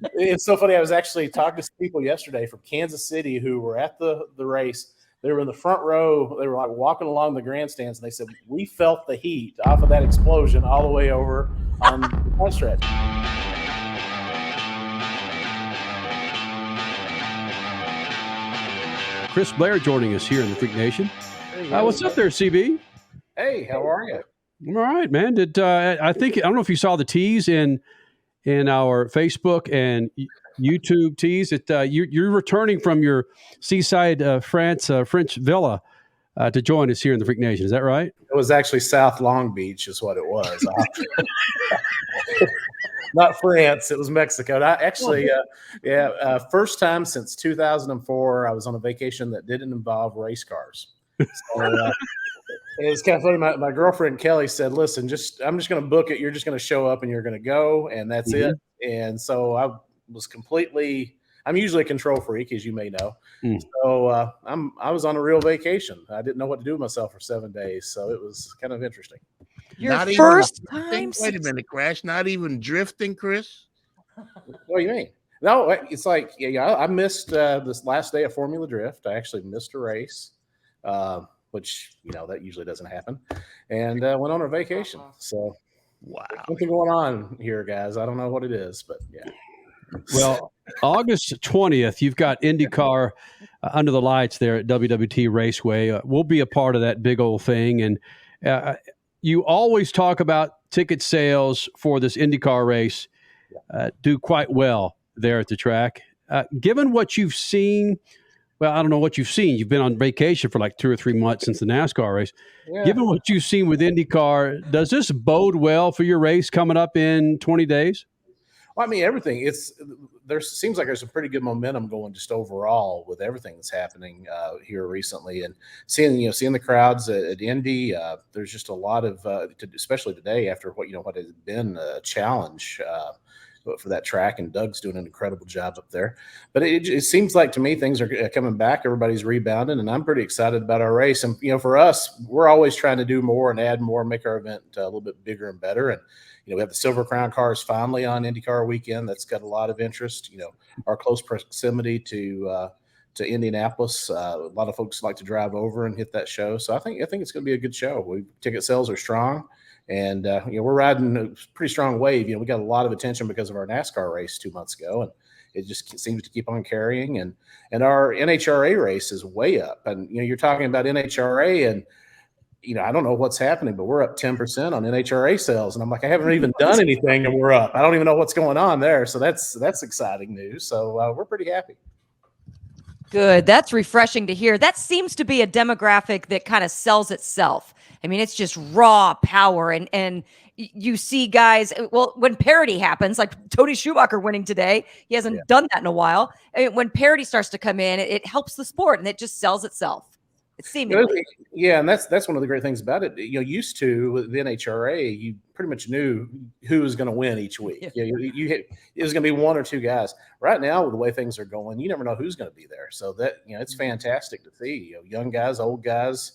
It's so funny. I was actually talking to some people yesterday from Kansas City who were at the race. They were in the front row. They were like walking along the grandstands, and they said, we felt the heat off of that explosion all the way over on the front stretch. Chris Blair joining us here in the Freak Nation. What's up there, CB? Hey, how are you? I'm all right, man. I don't know if you saw the tease in our Facebook and YouTube tease that you're returning from your seaside French villa to join us here in the Freak Nation. Is that right? It was actually South Long Beach is what it was. Not France. It was Mexico. First time since 2004, I was on a vacation that didn't involve race cars. So, it was kind of funny. My girlfriend Kelly said, listen, I'm just going to book it. You're just going to show up and you're going to go, and that's it. And so I was I'm usually a control freak, as you may know. So I was on a real vacation. I didn't know what to do with myself for 7 days. So it was kind of interesting. Your first time? Wait a minute, Crash. Not even drifting, Chris? What do you mean? No, it's like, I missed this last day of Formula Drift. I actually missed a race, which, that usually doesn't happen. And went on a vacation. So, wow. Something going on here, guys. I don't know what it is, but yeah. Well, August 20th, you've got IndyCar under the lights there at WWT Raceway. We'll be a part of that big old thing. And you always talk about ticket sales for this IndyCar race do quite well there at the track. Given what you've seen, well, I don't know what you've seen. You've been on vacation for like 2 or 3 months since the NASCAR race. Yeah. Given what you've seen with IndyCar, does this bode well for your race coming up in 20 days? Well, I mean, everything. There seems like there's some pretty good momentum going just overall with everything that's happening here recently, and seeing the crowds at Indy. There's just a lot of, especially today after what has been a challenge for that track, and Doug's doing an incredible job up there. But it seems like to me things are coming back. Everybody's rebounding, and I'm pretty excited about our race. And for us, we're always trying to do more and add more, make our event a little bit bigger and better. And we have the Silver Crown cars finally on IndyCar weekend. That's got a lot of interest. Our close proximity to Indianapolis. A lot of folks like to drive over and hit that show. So I think it's going to be a good show. Ticket sales are strong, and we're riding a pretty strong wave. We got a lot of attention because of our NASCAR race 2 months ago, and it just seems to keep on carrying. And our NHRA race is way up. And you're talking about NHRA and. I don't know what's happening, but we're up 10% on NHRA sales. And I'm like, I haven't even done anything and we're up. I don't even know what's going on there. So that's exciting news. So we're pretty happy. Good. That's refreshing to hear. That seems to be a demographic that kind of sells itself. I mean, it's just raw power. And you see guys, well, when parity happens, like Tony Schumacher winning today, he hasn't done that in a while. When parity starts to come in, it helps the sport and it just sells itself. Yeah, and that's one of the great things about it. Used to with the NHRA, you pretty much knew who was going to win each week. Yeah. It was going to be one or two guys. Right now, with the way things are going, you never know who's going to be there. So that it's fantastic to see. Young guys, old guys.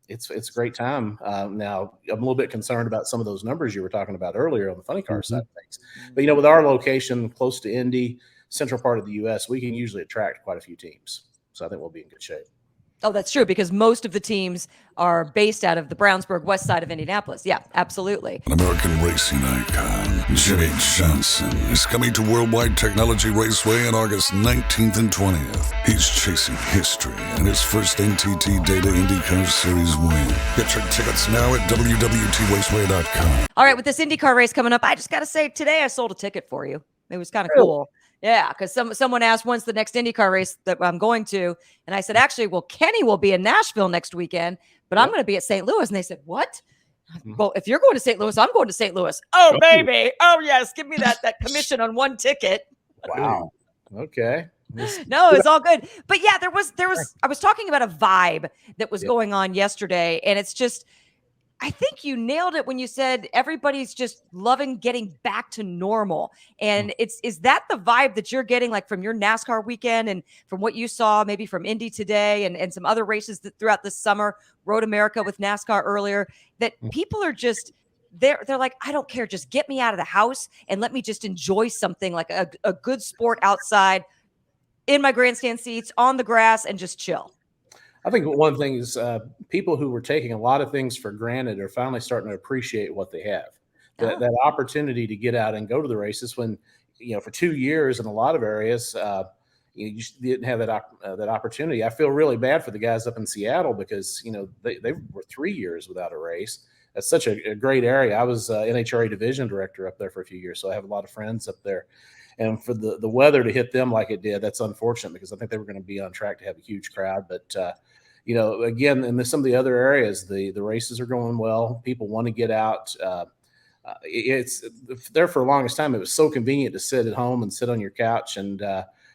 It's a great time. Now, I'm a little bit concerned about some of those numbers you were talking about earlier on the funny car side of things. But with our location close to Indy, central part of the U.S., we can usually attract quite a few teams. So I think we'll be in good shape. Oh, that's true, because most of the teams are based out of the Brownsburg west side of Indianapolis. Yeah, absolutely. An American racing icon, Jimmy Johnson, is coming to Worldwide Technology Raceway on August 19th and 20th. He's chasing history and his first NTT Data IndyCar Series win. Get your tickets now at WWTRaceway.com. All right, with this IndyCar race coming up, I just got to say, today I sold a ticket for you. It was kind of cool. Yeah, because someone asked when's the next IndyCar race that I'm going to, and I said, actually, well, Kenny will be in Nashville next weekend, but I'm going to be at St. Louis. And they said, what? Well, if you're going to St. Louis, I'm going to St. Louis. Oh, baby. Oh, yes. Give me that commission on one ticket. Wow. Okay. No, it's all good. But yeah, there was. I was talking about a vibe that was going on yesterday, and it's just. I think you nailed it when you said everybody's just loving getting back to normal. And is that the vibe that you're getting, like from your NASCAR weekend and from what you saw maybe from Indy today and some other races that throughout this summer, Road America with NASCAR earlier, that people are just they're like, I don't care. Just get me out of the house and let me just enjoy something like a good sport outside in my grandstand seats on the grass and just chill. I think one thing is people who were taking a lot of things for granted are finally starting to appreciate what they have. That opportunity to get out and go to the races when, for 2 years in a lot of areas, you just didn't have that opportunity. I feel really bad for the guys up in Seattle because, they were 3 years without a race. That's such a great area. I was NHRA division director up there for a few years, so I have a lot of friends up there. And for the weather to hit them like it did, that's unfortunate because I think they were going to be on track to have a huge crowd. But, again, in some of the other areas, the races are going well. People want to get out. It's there for the longest time. It was so convenient to sit at home and sit on your couch and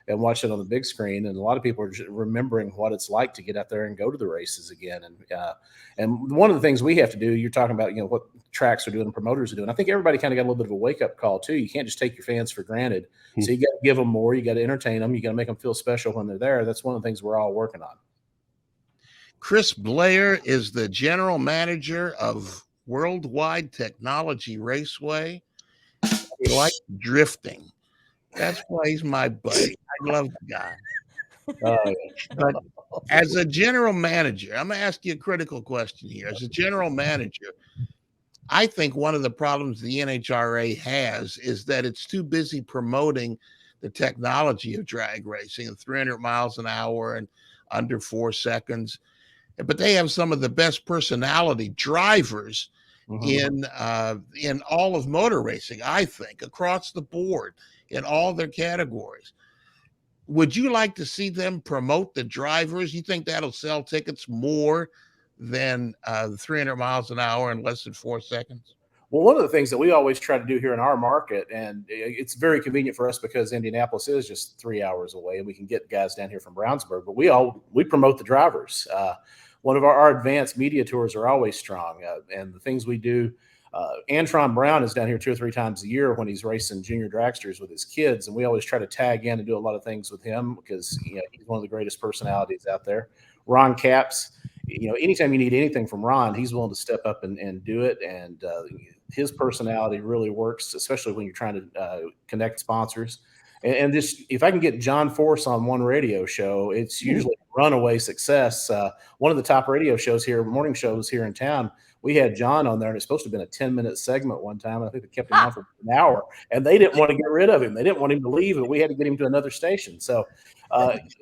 watch it on the big screen. And a lot of people are just remembering what it's like to get out there and go to the races again. And one of the things we have to do, you're talking about, what tracks are doing and promoters are doing. I think everybody kind of got a little bit of a wake up call too. You can't just take your fans for granted. So you got to give them more. You got to entertain them. You got to make them feel special when they're there. That's one of the things we're all working on. Chris Blair is the general manager of Worldwide Technology Raceway. He likes drifting. That's why he's my buddy. I love the guy. But as a general manager, I'm going to ask you a critical question here. As a general manager, I think one of the problems the NHRA has is that it's too busy promoting the technology of drag racing and 300 miles an hour and under 4 seconds. But they have some of the best personality drivers in all of motor racing, I think, across the board in all their categories. Would you like to see them promote the drivers? You think that'll sell tickets more than 300 miles an hour in less than 4 seconds? Well, one of the things that we always try to do here in our market, and it's very convenient for us because Indianapolis is just 3 hours away and we can get guys down here from Brownsburg, but we promote the drivers. One of our advanced media tours are always strong, and the things we do. Antron Brown is down here 2 or 3 times a year when he's racing junior dragsters with his kids, and we always try to tag in and do a lot of things with him because he's one of the greatest personalities out there. Ron Capps, anytime you need anything from Ron, he's willing to step up and do it, and his personality really works, especially when you're trying to connect sponsors. And just if I can get John Force on one radio show, it's usually runaway success. One of the top radio shows here, morning shows here in town, we had John on there, and it's supposed to have been a 10-minute segment one time. I think they kept him on for an hour, and they didn't want to get rid of him. They didn't want him to leave, and we had to get him to another station. So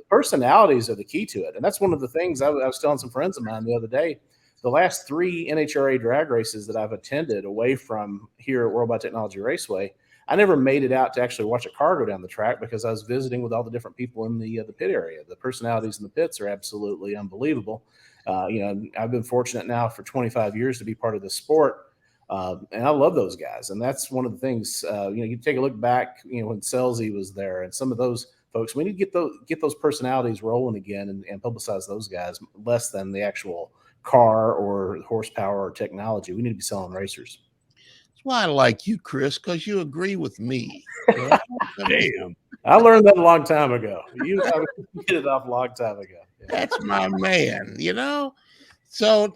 personalities are the key to it. And that's one of the things I was telling some friends of mine the other day. The last 3 NHRA drag races that I've attended away from here at Worldwide Technology Raceway, I never made it out to actually watch a car go down the track because I was visiting with all the different people in the pit area. The personalities in the pits are absolutely unbelievable. I've been fortunate now for 25 years to be part of the sport, and I love those guys. And that's one of the things. You take a look back, when Selzy was there, and some of those folks. We need to get those personalities rolling again and publicize those guys less than the actual car or horsepower or technology. We need to be selling racers. Why I like you, Chris, because you agree with me. Damn. I learned that a long time ago. You get it off a long time ago. Yeah. That's my man, So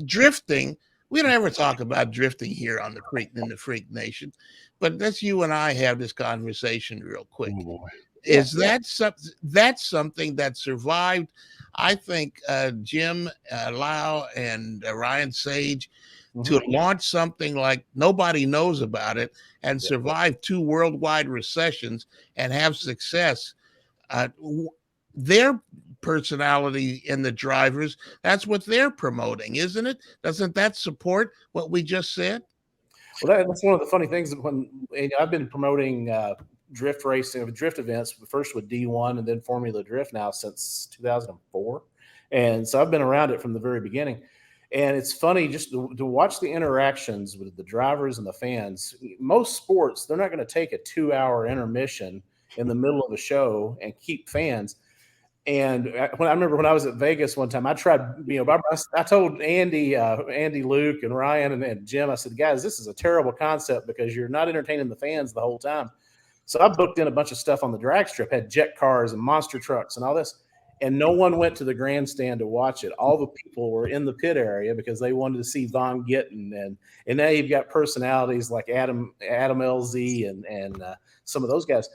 drifting, we don't ever talk about drifting here in the Freak Nation, but let's you and I have this conversation real quick. Oh, that's something that survived, I think, Jim Lau and Ryan Sage to launch something like nobody knows about it and survive 2 worldwide recessions and have success. Their personality in the drivers, that's what they're promoting, isn't it? Doesn't that support what we just said? Well, that's one of the funny things when I've been promoting drift racing, drift events, first with D1 and then Formula Drift now since 2004. And so I've been around it from the very beginning. And it's funny just to watch the interactions with the drivers and the fans. Most sports, they're not going to take a 2-hour intermission in the middle of a show and keep fans. And I remember when I was at Vegas one time, I tried, I told Andy, Luke, and Ryan and Jim, I said, guys, this is a terrible concept because you're not entertaining the fans the whole time. So I booked in a bunch of stuff on the drag strip, had jet cars and monster trucks and all this. and no one went to the grandstand to watch it. All the people were in the pit area because they wanted to see Von Gittin, and now you've got personalities like Adam LZ and some of those guys.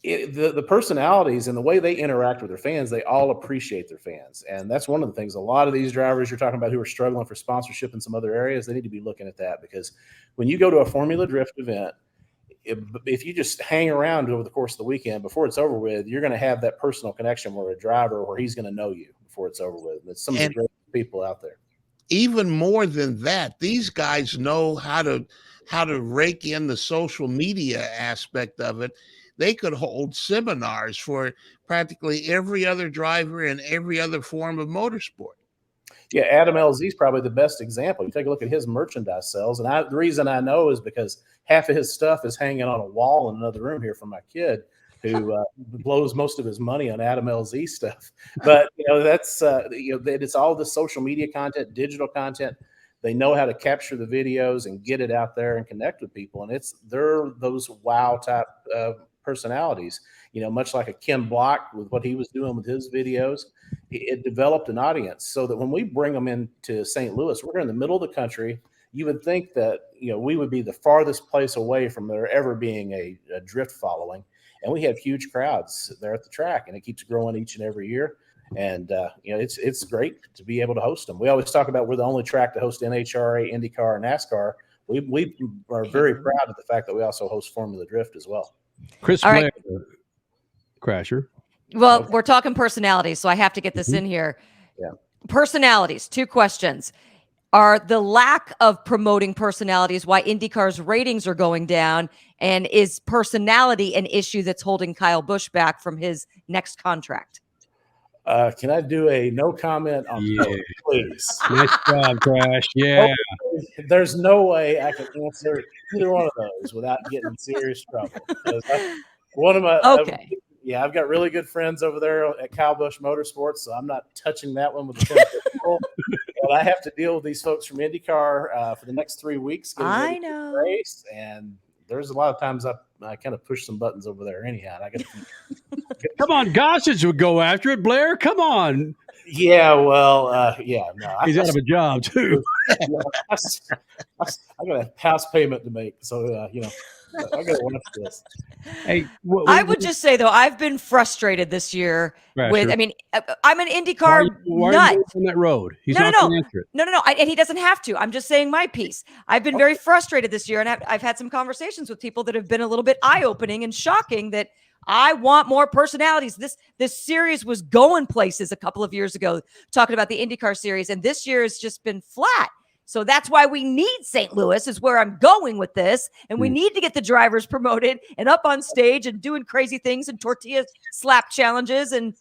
The personalities and the way they interact with their fans, they all appreciate their fans. And that's one of the things. A lot of these drivers you're talking about who are struggling for sponsorship in some other areas, they need to be looking at that, because when you go to a Formula Drift event, if you just hang around over the course of the weekend, before it's over with, you're going to have that personal connection where a driver, where he's going to know you before it's over with. It's some of the great people out there. Even more than that, these guys know how to rake in the social media aspect of it. They could hold seminars for practically every other driver in every other form of motorsport. Yeah, Adam LZ is probably the best example. You take a look at his merchandise sales, and the reason I know is because half of his stuff is hanging on a wall in another room here from my kid, who blows most of his money on Adam LZ stuff. But that's it's all the social media content, digital content. They know how to capture the videos and get it out there and connect with people, and they're those wow type personalities. Much like a Kim Block with what he was doing with his videos, it developed an audience so that when we bring them into St. Louis, we're in the middle of the country. You would think that we would be the farthest place away from there ever being a drift following, and we have huge crowds there at the track, and it keeps growing each and every year. And it's great to be able to host them. We always talk about we're the only track to host NHRA, IndyCar, NASCAR. We are very proud of the fact that we also host Formula Drift as well. Chris All Blair, right. Crasher. Well, we're talking personalities, so I have to get this in here. Yeah. Personalities, 2 questions. Are the lack of promoting personalities why IndyCar's ratings are going down? And is personality an issue that's holding Kyle Busch back from his next contract? Can I do a no comment on both, please? Nice job, Crash. Yeah. There's no way I can answer either one of those without getting in serious trouble. Okay. I've got really good friends over there at Kyle Busch Motorsports, so I'm not touching that one with the 10 people. But I have to deal with these folks from IndyCar for the next 3 weeks. I know. Race, and there's a lot of times I kind of push some buttons over there anyhow. I got Come on, Gossage would go after it. Blair, come on. Yeah, well, no. He's out of a job, too. I got a house payment to make, so, I got to watch this. Hey, I would just say, though, I've been frustrated this year with, Crasher. I'm an IndyCar why nut. are you on that road? He's No. not going to answer it. No. And he doesn't have to. I'm just saying my piece. I've been very frustrated this year, and I've had some conversations with people that have been a little bit eye-opening and shocking that I want more personalities. This series was going places a couple of years ago, talking about the IndyCar series, and this year has just been flat. So that's why we need St. Louis, is where I'm going with this. And we need to get the drivers promoted and up on stage and doing crazy things and tortilla slap challenges. And,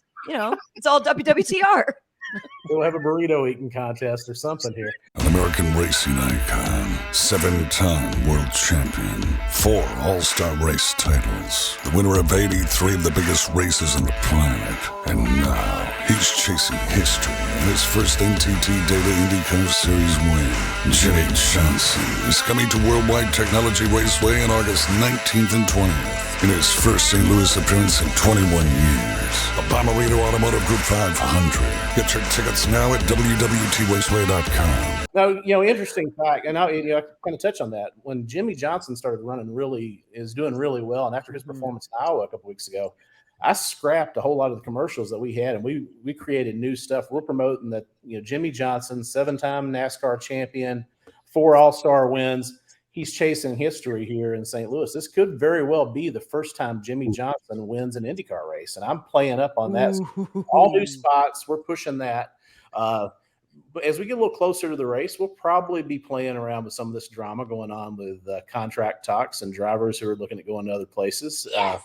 it's all WWTR. We'll have a burrito eating contest or something here. An American racing icon, 7-time world champion, 4 all-star race titles, the winner of 83 of the biggest races on the planet. And now he's chasing history in his first NTT Data IndyCar Series win. Jimmy Johnson is coming to Worldwide Technology Raceway on August 19th and 20th. In his first St. Louis appearance in 21 years. The Bommarito Automotive Group 500. Get your tickets now at WWTRaceway.com. Now, interesting fact, and I kind of touch on that. When Jimmy Johnson started is doing really well, and after his performance in Iowa a couple weeks ago, I scrapped a whole lot of the commercials that we had, and we created new stuff. We're promoting that, Jimmy Johnson, 7-time NASCAR champion, 4 all-star wins. He's chasing history here in St. Louis. This could very well be the first time Jimmy Johnson wins an IndyCar race, and I'm playing up on that. All new spots, we're pushing that. But as we get a little closer to the race, we'll probably be playing around with some of this drama going on with contract talks and drivers who are looking at going to other places. It's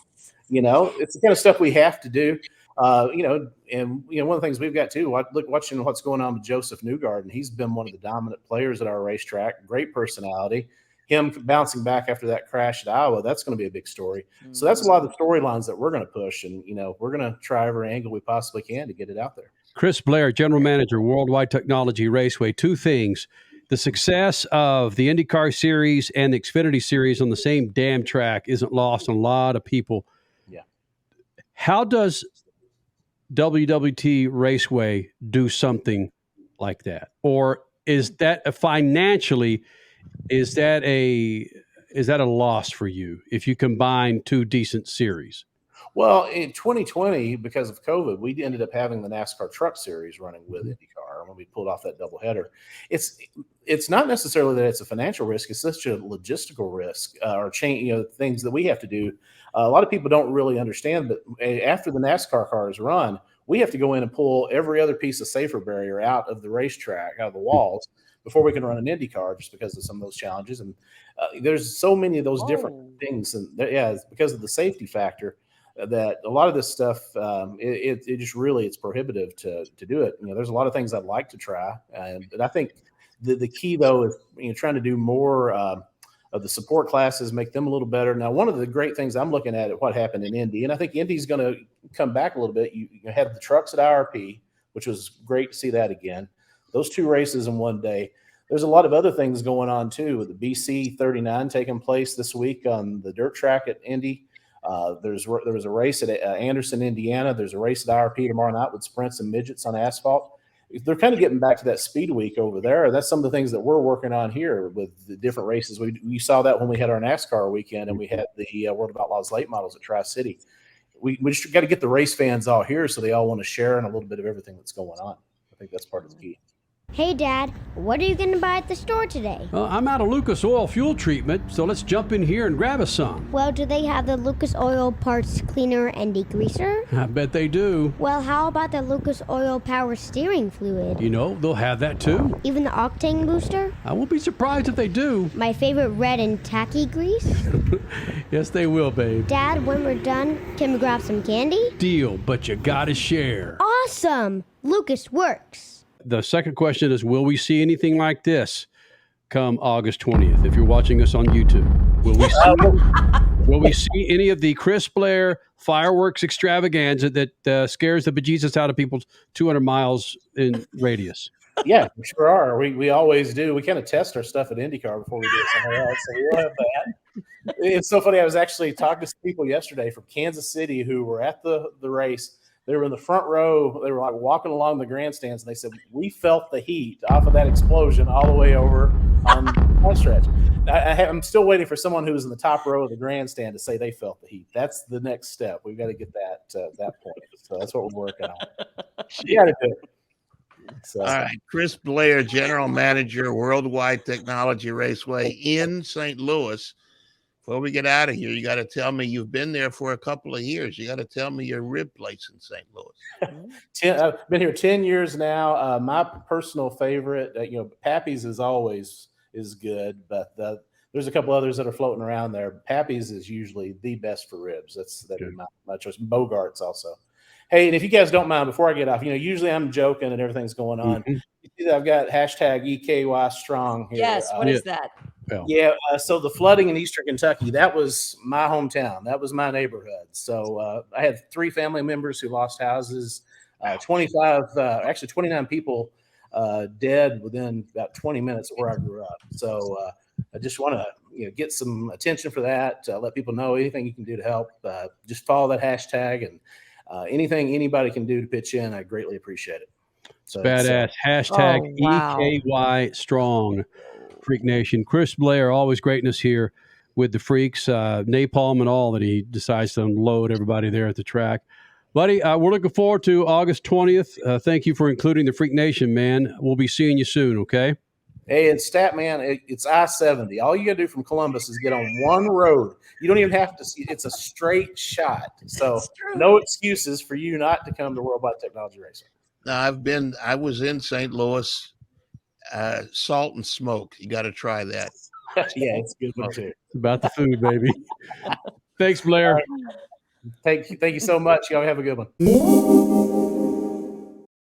the kind of stuff we have to do. And one of the things we've got too, watching what's going on with Joseph Newgarden. He's been one of the dominant players at our racetrack. Great personality. Him bouncing back after that crash at Iowa, that's going to be a big story. So that's a lot of the storylines that we're going to push, and we're going to try every angle we possibly can to get it out there. Chris Blair, General Manager, Worldwide Technology Raceway. 2 things. The success of the IndyCar Series and the Xfinity Series on the same damn track isn't lost on a lot of people. Yeah. How does WWT Raceway do something like that? Or is that financially, is that a loss for you if you combine two decent series? Well, in 2020, because of COVID, we ended up having the NASCAR Truck Series running with IndyCar when we pulled off that doubleheader. It's not necessarily that it's a financial risk; it's such a logistical risk or change, things that we have to do. A lot of people don't really understand that after the NASCAR cars run, we have to go in and pull every other piece of safer barrier out of the racetrack, out of the walls, before we can run an IndyCar, just because of some of those challenges. And there's so many of those different things, and it's because of the safety factor that a lot of this stuff, it just really, it's prohibitive to do it. There's a lot of things I'd like to try. But I think the key though is, trying to do more of the support classes, make them a little better. Now, one of the great things I'm looking at what happened in Indy, and I think Indy's going to come back a little bit. You had the trucks at IRP, which was great to see that again. Those two races in one day. There's a lot of other things going on too, with the BC 39 taking place this week on the dirt track at Indy. There was a race at Anderson, Indiana. There's a race at IRP tomorrow night with sprints and midgets on asphalt. They're kind of getting back to that speed week over there. That's some of the things that we're working on here with the different races. We saw that when we had our NASCAR weekend and we had the World of Outlaws late models at Tri-City. We just got to get the race fans all here so they all want to share in a little bit of everything that's going on. I think that's part of the key. Hey, Dad, what are you going to buy at the store today? I'm out of Lucas Oil fuel treatment, so let's jump in here and grab us some. Well, do they have the Lucas Oil parts cleaner and degreaser? I bet they do. Well, how about the Lucas Oil power steering fluid? They'll have that too. Even the octane booster? I won't be surprised if they do. My favorite red and tacky grease? Yes, they will, babe. Dad, when we're done, can we grab some candy? Deal, but you gotta share. Awesome! Lucas works. The second question is, will we see anything like this come August 20th? If you're watching us on YouTube, will we see any of the Chris Blair fireworks extravaganza that scares the bejesus out of people 200 miles in radius? Yeah, we sure are. We always do. We kind of test our stuff at IndyCar before we do it somewhere else, so we'll have that. It's so funny. I was actually talking to some people yesterday from Kansas City who were at the race. They were in the front row. They were like walking along the grandstands, and they said, we felt the heat off of that explosion all the way over on the stretch. I'm still waiting for someone who was in the top row of the grandstand to say they felt the heat. That's the next step. We've got to get that point. So that's what we're working on. You got to do it. So. All right. Chris Blair, General Manager, Worldwide Technology Raceway in St. Louis. Before we get out of here, you got to tell me you've been there for a couple of years. You got to tell me your rib place in St. Louis. I've been here 10 years now. My personal favorite, Pappy's is always good, but there's a couple others that are floating around there. Pappy's is usually the best for ribs. That'd be my choice. Bogart's also. Hey, and if you guys don't mind, before I get off, usually I'm joking and everything's going on. Mm-hmm. I've got hashtag EKY strong here. Yes, what is that? Yeah, so the flooding in Eastern Kentucky, that was my hometown. That was my neighborhood. So I had 3 family members who lost houses, 29 people dead within about 20 minutes of where I grew up. So I just want to get some attention for that, let people know anything you can do to help. Just follow that hashtag, and anything anybody can do to pitch in, I greatly appreciate it. So, badass. Hashtag EKY strong. Freak Nation. Chris Blair, always greatness here with the Freaks, napalm and all that he decides to unload everybody there at the track. Buddy, we're looking forward to August 20th. Thank you for including the Freak Nation, man. We'll be seeing you soon, okay? Hey, it's Statman. It's I-70. All you got to do from Columbus is get on one road. You don't even have to see. It's a straight shot. So no excuses for you not to come to Worldwide Technology Raceway. No, I was in St. Louis. Salt and smoke. You got to try that. Yeah, it's a good one too. It's about the food, baby. Thanks, Blair. Thank you so much. Y'all have a good one.